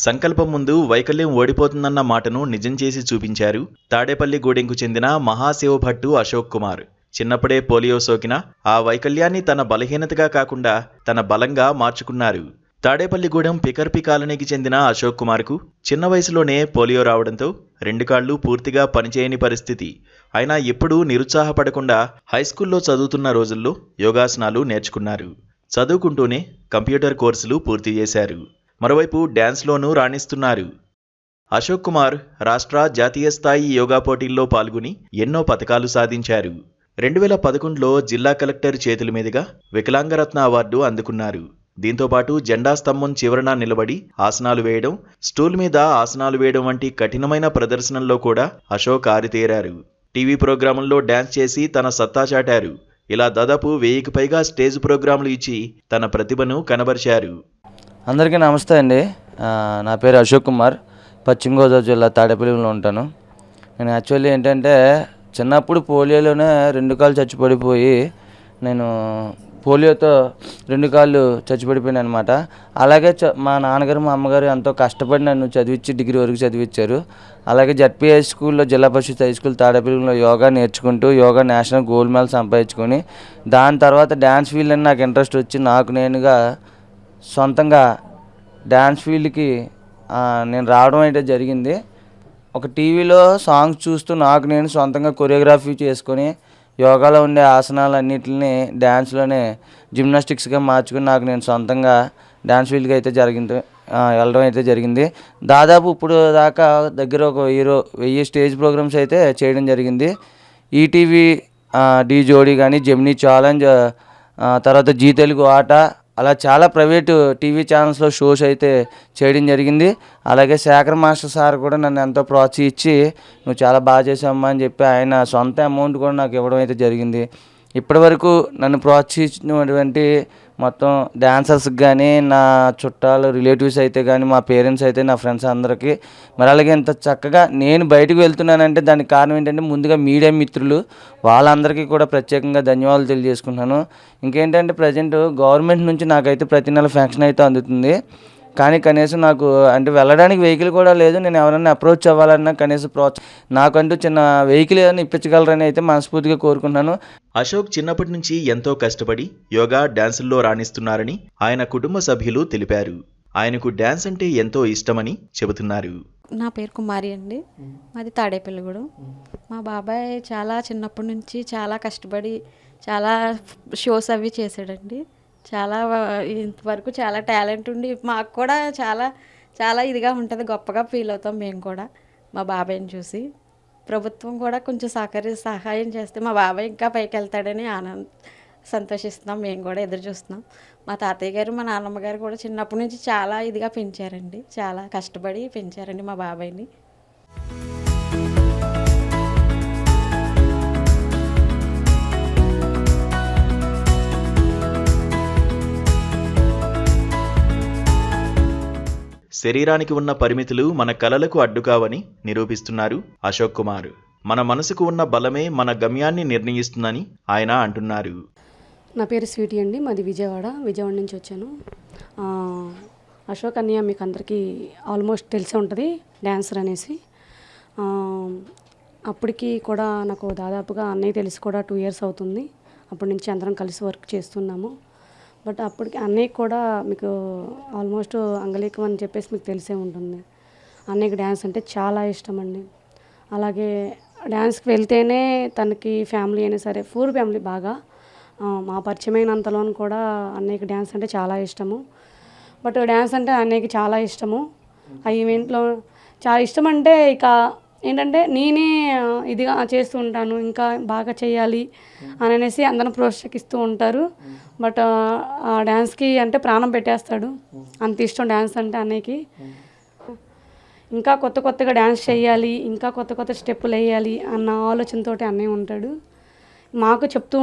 సంకల్పం ముందు వైకల్యం ఓడిపోతుందన్న మాటను నిజం చేసి చూపించారు తాడేపల్లి గూడెంకు చెందిన మహాశివభట్టు అశోక్ కుమార్. చిన్నప్పుడే పోలియో సోకిన ఆ వైకల్యాన్ని తన బలహీనతగా కాకుండా తన బలంగా మార్చుకున్నారు. తాడేపల్లిగూడెం పికర్పి కాలనీకి చెందిన అశోక్ కుమార్కు చిన్న వయసులోనే పోలియో రావడంతో రెండు కాళ్లు పూర్తిగా పనిచేయని పరిస్థితి. అయినా ఎప్పుడూ నిరుత్సాహపడకుండా హైస్కూల్లో చదువుతున్న రోజుల్లో యోగాసనాలు నేర్చుకున్నారు. చదువుకుంటూనే కంప్యూటర్ కోర్సులు పూర్తి చేశారు. మరోవైపు డ్యాన్స్లోనూ రాణిస్తున్నారు. అశోక్ కుమార్ రాష్ట్ర జాతీయ స్థాయి యోగా పోటీల్లో పాల్గొని ఎన్నో పతకాలు సాధించారు. 2011లో జిల్లా కలెక్టర్ చేతుల మీదుగా వికలాంగరత్న అవార్డు అందుకున్నారు. దీంతోపాటు జెండా స్తంభం చివరన నిలబడి ఆసనాలు వేయడం, స్టూల్ మీద ఆసనాలు వేయడం వంటి కఠినమైన ప్రదర్శనల్లో కూడా అశోక్ ఆరితేరారు. టీవీ ప్రోగ్రాముల్లో డ్యాన్స్ చేసి తన సత్తా చాటారు. ఇలా దాదాపు 1000కి పైగా స్టేజ్ ప్రోగ్రాములు ఇచ్చి తన ప్రతిభను కనబరిచారు. అందరికీ నమస్తే అండి. నా పేరు అశోక్ కుమార్. పశ్చిమ గోదావరి జిల్లా తాడేపల్లిలో ఉంటాను. నేను యాక్చువల్లీ ఏంటంటే చిన్నప్పుడు పోలియోలోనే 2 కాళ్ళు చచ్చిపడిపోయి నేను పోలియోతో 2 కాళ్ళు చచ్చిపడిపోయాను అనమాట. అలాగే మా నాన్నగారు మా అమ్మగారు ఎంతో కష్టపడి నన్ను చదివించి డిగ్రీ వరకు చదివించారు. అలాగే జడ్పీ హై స్కూల్లో జిల్లా పరిషత్ హై స్కూల్ తాడేపల్లిలో యోగా నేర్చుకుంటూ యోగా నేషనల్ గోల్డ్ మెడల్ సంపాదించుకొని దాని తర్వాత డ్యాన్స్ ఫీల్డ్ అని నాకు ఇంట్రెస్ట్ వచ్చి నాకు నేనుగా సొంతంగా డ్యాన్స్ ఫీల్డ్కి నేను రావడం అయితే జరిగింది. ఒక టీవీలో సాంగ్స్ చూస్తూ నాకు నేను సొంతంగా కొరియోగ్రఫీ చేసుకొని యోగాలో ఉండే ఆసనాలన్నింటినీ డ్యాన్స్లోనే జిమ్నాస్టిక్స్గా మార్చుకుని నాకు నేను సొంతంగా డ్యాన్స్ ఫీల్డ్కి అయితే వెళ్ళడం అయితే జరిగింది. దాదాపు ఇప్పుడు దాకా దగ్గర ఒక 1000 స్టేజ్ ప్రోగ్రామ్స్ అయితే చేయడం జరిగింది. ఈటీవీ డి జోడీ కానీ, జెమినీ ఛాలెంజ్, తర్వాత జీ తెలుగు ఆట, అలా చాలా ప్రైవేటు టీవీ ఛానల్స్లో షోస్ అయితే చేయడం జరిగింది. అలాగే శేఖర్ మాస్టర్ సార్ కూడా నన్ను ఎంతో ప్రోత్సహించి నువ్వు చాలా బాగా చేసావమ్మా అని చెప్పి ఆయన సొంత అమౌంట్ కూడా నాకు ఇవ్వడం అయితే జరిగింది. ఇప్పటివరకు నన్ను ప్రోత్సహించినటువంటి మొత్తం డాన్సర్స్కి కానీ, నా చుట్టాలు రిలేటివ్స్ అయితే కానీ, మా పేరెంట్స్ అయితే, నా ఫ్రెండ్స్ అందరికీ, మరి అలాగే ఇంత చక్కగా నేను బయటకు వెళ్తున్నానంటే దానికి కారణం ఏంటంటే ముందుగా మీడియా మిత్రులు వాళ్ళందరికీ కూడా ప్రత్యేకంగా ధన్యవాదాలు తెలియజేసుకుంటున్నాను. ఇంకేంటంటే ప్రజెంట్ గవర్నమెంట్ నుంచి నాకైతే ప్రతి నెల పెన్షన్ అయితే అందుతుంది. కానీ కనీసం నాకు అంటే వెళ్ళడానికి వెహికల్ కూడా లేదు. నేను ఎవరైనా అప్రోచ్ అవ్వాలన్నా కనీసం నాకంటూ చిన్న వెహికల్ ఏదైనా ఇప్పించగలరని అయితే మనస్ఫూర్తిగా కోరుకున్నాను. అశోక్ చిన్నప్పటి నుంచి ఎంతో కష్టపడి యోగా, డ్యాన్సుల్లో రాణిస్తున్నారని ఆయన కుటుంబ సభ్యులు తెలిపారు. ఆయనకు డ్యాన్స్ అంటే ఎంతో ఇష్టమని చెబుతున్నారు. నా పేరు కుమారి అండి. మాది తాడేపల్లిగూడెం. మా బాబాయ్ చాలా చిన్నప్పటి నుంచి చాలా కష్టపడి చాలా షోస్ అవి చేశాడండి. చాలా ఇంతవరకు చాలా టాలెంట్ ఉండి మాకు కూడా చాలా చాలా ఇదిగా ఉంటుంది, గొప్పగా ఫీల్ అవుతాం మేము కూడా మా బాబాయ్ని చూసి. ప్రభుత్వం కూడా కొంచెం సహాయం చేస్తే మా బాబాయ్ ఇంకా పైకి వెళ్తాడని సంతోషిస్తున్నాం. మేము కూడా ఎదురు చూస్తున్నాం. మా తాతయ్య గారు, మా నాన్నమ్మ గారు కూడా చిన్నప్పటి నుంచి చాలా ఇదిగా పెంచారండి. చాలా కష్టపడి పెంచారండి మా బాబాయ్ని. శరీరానికి ఉన్న పరిమితులు మన కలలకు అడ్డుకావని నిరూపిస్తున్నారు అశోక్ కుమార్. మన మనసుకు ఉన్న బలమే మన గమ్యాన్ని నిర్ణయిస్తుందని ఆయన అంటున్నారు. నా పేరు స్వీటీ అండి. మాది విజయవాడ నుంచి వచ్చాను. అశోక్ అన్నయ్య మీకు అందరికీ ఆల్మోస్ట్ తెలిసే ఉంటుంది, డ్యాన్సర్ అనేసి. అప్పటికి కూడా నాకు దాదాపుగా అన్నయ్య తెలిసి కూడా 2 years అవుతుంది. అప్పటి నుంచి అందరం కలిసి వర్క్ చేస్తున్నాము. బట్ అప్పటికి అన్నయ్యకి కూడా మీకు ఆల్మోస్ట్ అంగలీకం అని చెప్పేసి మీకు తెలిసే ఉంటుంది. అన్నయ్యకి డ్యాన్స్ అంటే చాలా ఇష్టం అండి. అలాగే డ్యాన్స్కి వెళ్తేనే తనకి ఫ్యామిలీ అయినా సరే, పూర్ ఫ్యామిలీ బాగా మా పరిచయమైనంతలోనూ కూడా అన్నయ్యకి డ్యాన్స్ అంటే చాలా ఇష్టము. బట్ డ్యాన్స్ అంటే అన్నయ్యకి చాలా ఇష్టము. ఆ ఈవెంట్లో చాలా ఇష్టం అంటే ఇక ఏంటంటే నేనే ఇదిగా చేస్తూ ఉంటాను, ఇంకా బాగా చేయాలి అని అనేసి అందరూ ప్రోత్సహిస్తూ ఉంటారు. బట్ ఆ డ్యాన్స్కి అంటే ప్రాణం పెట్టేస్తాడు, అంత ఇష్టం డ్యాన్స్ అంటే అన్నయ్యకి. ఇంకా కొత్తగా డ్యాన్స్ చేయాలి, ఇంకా కొత్త స్టెప్పులు వేయాలి అన్న ఆలోచనతోటి అన్నయ్య ఉంటాడు. మాకు చెప్తూ